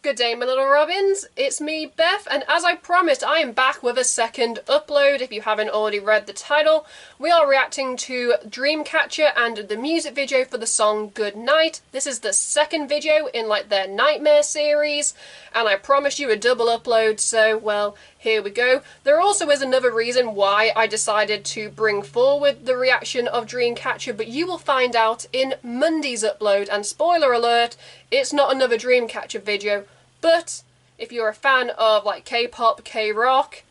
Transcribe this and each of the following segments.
Good day, my little robins. It's me, Beth, and as I promised, I am back with a second upload. If you haven't already read the title, we are reacting to Dreamcatcher and the music video for the song Good Night. This is the second video in like their Nightmare series, and I promised you a double upload, so well, here we go. There also is another reason why I decided to bring forward the reaction of Dreamcatcher, but you will find out in Monday's upload, and spoiler alert, it's not another Dreamcatcher video, but if you're a fan of like K-pop, K-rock,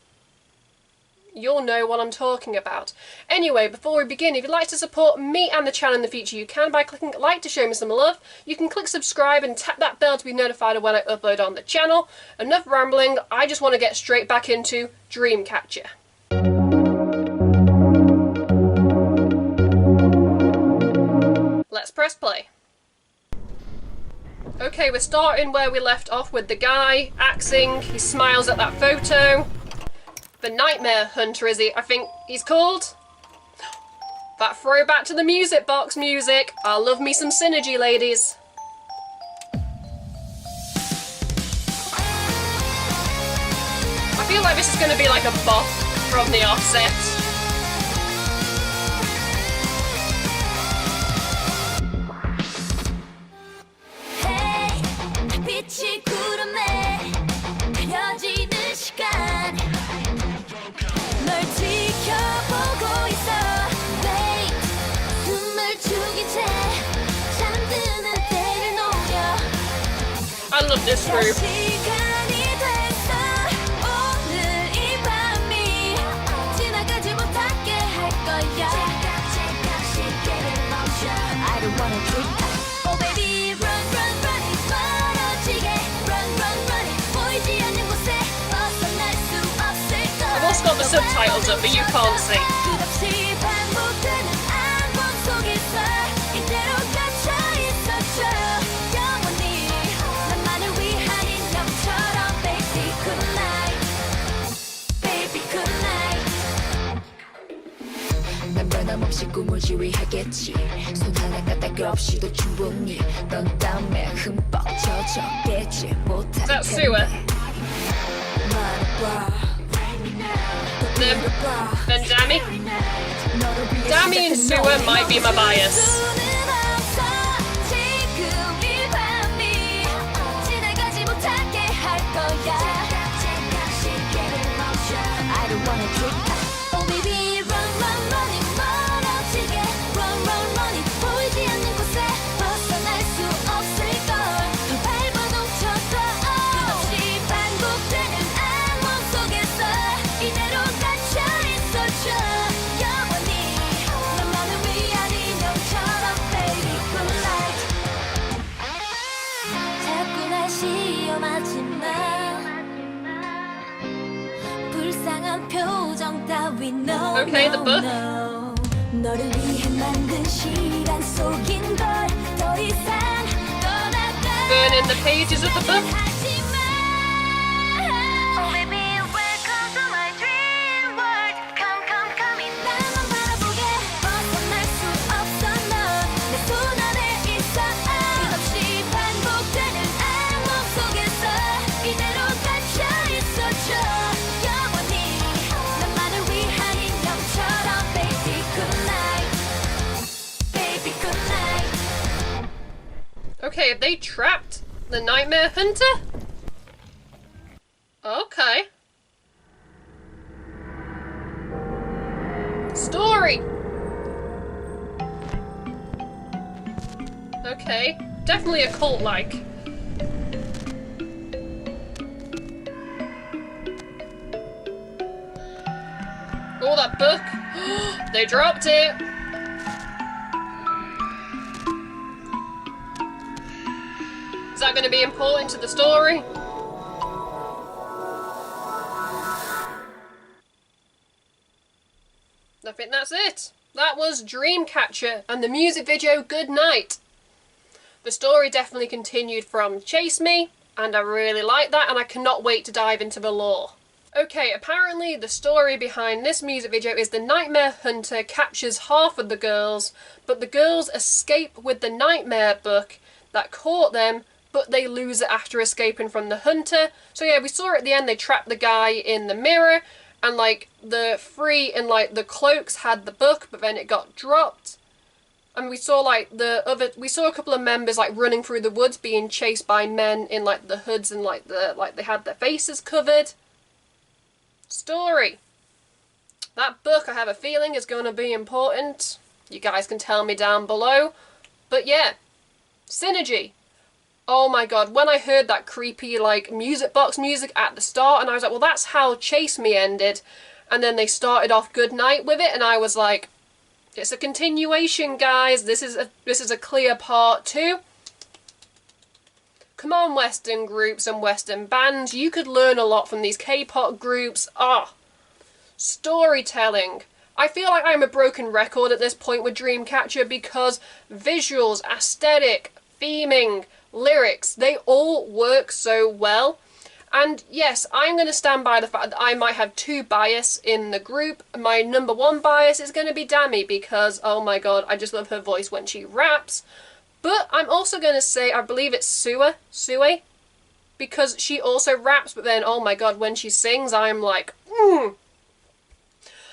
you'll know what I'm talking about. Anyway, before we begin, if you'd like to support me and the channel in the future, you can by clicking like to show me some love. You can click subscribe and tap that bell to be notified of when I upload on the channel. Enough rambling, I just want to get straight back into Dreamcatcher. Let's press play. Okay, we're starting where we left off with the guy axing. He smiles at that photo. The Nightmare Hunter, is he? I think he's called. That throwback to the music box music. I love me some synergy, ladies. I feel like this is going to be like a bop from the offset. I love this group. I've also got the subtitles up, but you can't see. 꿈을 지휘하겠지. 손 하나 까딱 없이도 충분히 넌 땀에 흠뻑 젖었겠지. 못할 텐데. Then Dammy? Dammy and Sewer might be my bias. Okay, the book. Burn in the pages of the book. Okay, have they trapped the Nightmare Hunter? Okay. Story! Okay, definitely a cult-like. Oh, that book! They dropped it! Is that going to be important to the story? I think that's it. That was Dreamcatcher and the music video Good Night. The story definitely continued from Chase Me, and I really like that, and I cannot wait to dive into the lore. Okay, apparently the story behind this music video is the Nightmare Hunter captures half of the girls, but the girls escape with the Nightmare book that caught them but they lose it after escaping from the hunter. So yeah, we saw at the end they trapped the guy in the mirror, and like the three in like the cloaks had the book, but then it got dropped. And we saw like we saw a couple of members like running through the woods being chased by men in like the hoods and like they had their faces covered. Story. That book, I have a feeling, is going to be important. You guys can tell me down below. But yeah, synergy. Oh my god, when I heard that creepy like music box music at the start, and I was like, well, that's how Chase Me ended, and then they started off Good Night with it, and I was like, it's a continuation, guys. This is a clear part 2. Come on, Western groups and Western bands, you could learn a lot from these K-pop groups. Storytelling. I feel like I'm a broken record at this point with Dreamcatcher because visuals, aesthetic, theming, lyrics, they all work so well. And yes, I'm going to stand by the fact that I might have 2 bias in the group. My number 1 bias is going to be Dami because, oh my god, I just love her voice when she raps. But I'm also going to say, I believe it's Sue, because she also raps, but then, oh my god, when she sings, I'm like,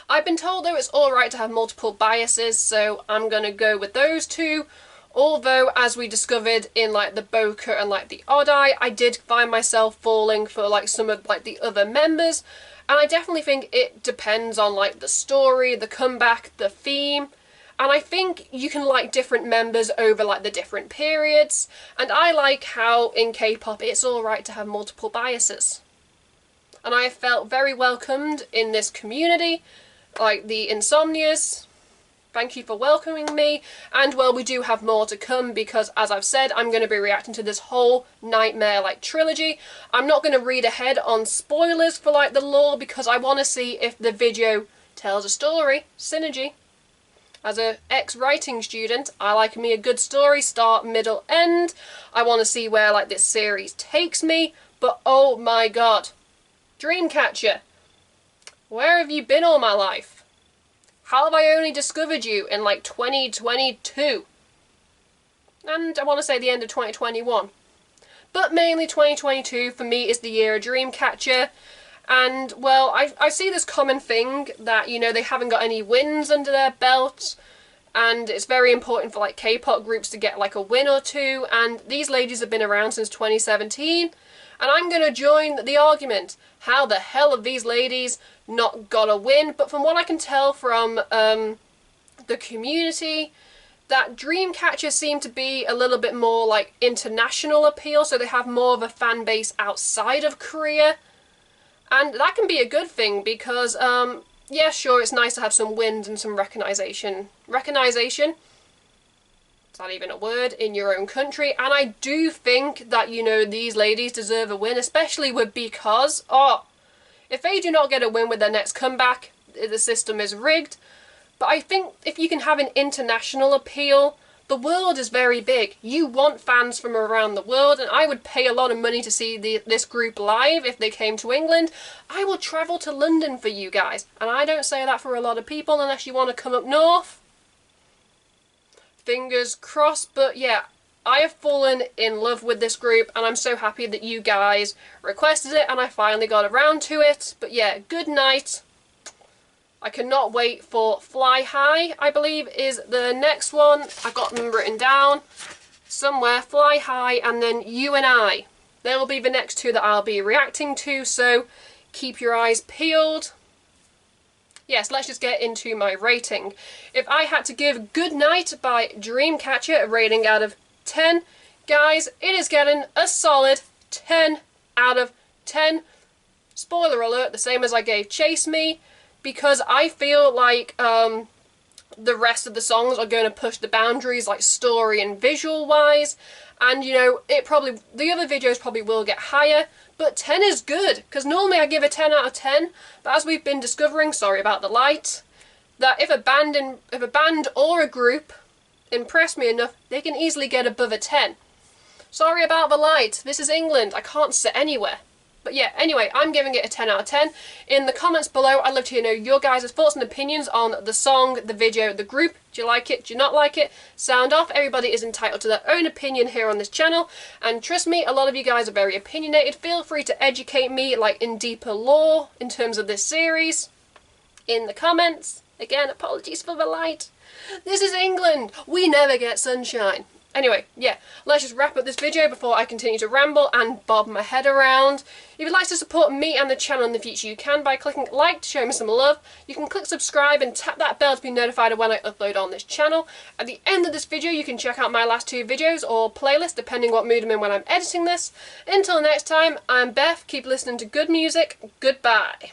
I've been told though it's alright to have multiple biases, so I'm going to go with those 2. Although, as we discovered in like the Boker and like the Odd Eye, I did find myself falling for like some of like the other members, and I definitely think it depends on like the story, the comeback, the theme, and I think you can like different members over like the different periods, and I like how in K-pop it's alright to have multiple biases. And I have felt very welcomed in this community, like the Insomnias. Thank you for welcoming me, and well, we do have more to come because, as I've said, I'm going to be reacting to this whole Nightmare like trilogy. I'm not going to read ahead on spoilers for like the lore because I want to see if the video tells a story. Synergy. As a ex-writing student, I like me a good story, start, middle, end. I want to see where like this series takes me, but oh my god. Dreamcatcher, where have you been all my life? How have I only discovered you in like 2022? And I want to say the end of 2021. But mainly 2022 for me is the year of Dreamcatcher. And well, I see this common thing that, you know, they haven't got any wins under their belt. And it's very important for like K-pop groups to get like a win or 2. And these ladies have been around since 2017. And I'm going to join the argument. How the hell have these ladies not got a win? But from what I can tell from the community, that Dreamcatcher seem to be a little bit more like international appeal, so they have more of a fan base outside of Korea. And that can be a good thing because, yeah, sure, it's nice to have some wins and some recognition. Recognition? Is that even a word? In your own country. And I do think that, you know, these ladies deserve a win, especially with because, if they do not get a win with their next comeback, the system is rigged. But I think if you can have an international appeal, the world is very big. You want fans from around the world, and I would pay a lot of money to see this group live if they came to England. I will travel to London for you guys. And I don't say that for a lot of people unless you want to come up north. Fingers crossed, but yeah, I have fallen in love with this group and I'm so happy that you guys requested it and I finally got around to it. But yeah, Good Night. I cannot wait for Fly High, I believe is the next one. I got them written down somewhere. Fly High and then You and I. They will be the next 2 that I'll be reacting to, so keep your eyes peeled. Yes, let's just get into my rating. If I had to give Good Night by Dreamcatcher a rating out of 10, guys, it is getting a solid 10 out of 10. Spoiler alert, the same as I gave Chase Me, because I feel like the rest of the songs are going to push the boundaries, like story and visual wise, and you know, the other videos probably will get higher, but 10 is good, because normally I give a 10 out of 10, but as we've been discovering, sorry about the light, that if a band or a group impress me enough, they can easily get above a 10. Sorry about the light, this is England, I can't sit anywhere. But yeah, anyway, I'm giving it a 10 out of 10. In the comments below, I'd love to know your guys' thoughts and opinions on the song, the video, the group. Do you like it? Do you not like it? Sound off. Everybody is entitled to their own opinion here on this channel. And trust me, a lot of you guys are very opinionated. Feel free to educate me, like, in deeper lore in terms of this series in the comments. Again, apologies for the light. This is England. We never get sunshine. Anyway, yeah, let's just wrap up this video before I continue to ramble and bob my head around. If you'd like to support me and the channel in the future, you can by clicking like to show me some love. You can click subscribe and tap that bell to be notified of when I upload on this channel. At the end of this video, you can check out my last 2 videos or playlist, depending what mood I'm in when I'm editing this. Until next time, I'm Beth. Keep listening to good music. Goodbye.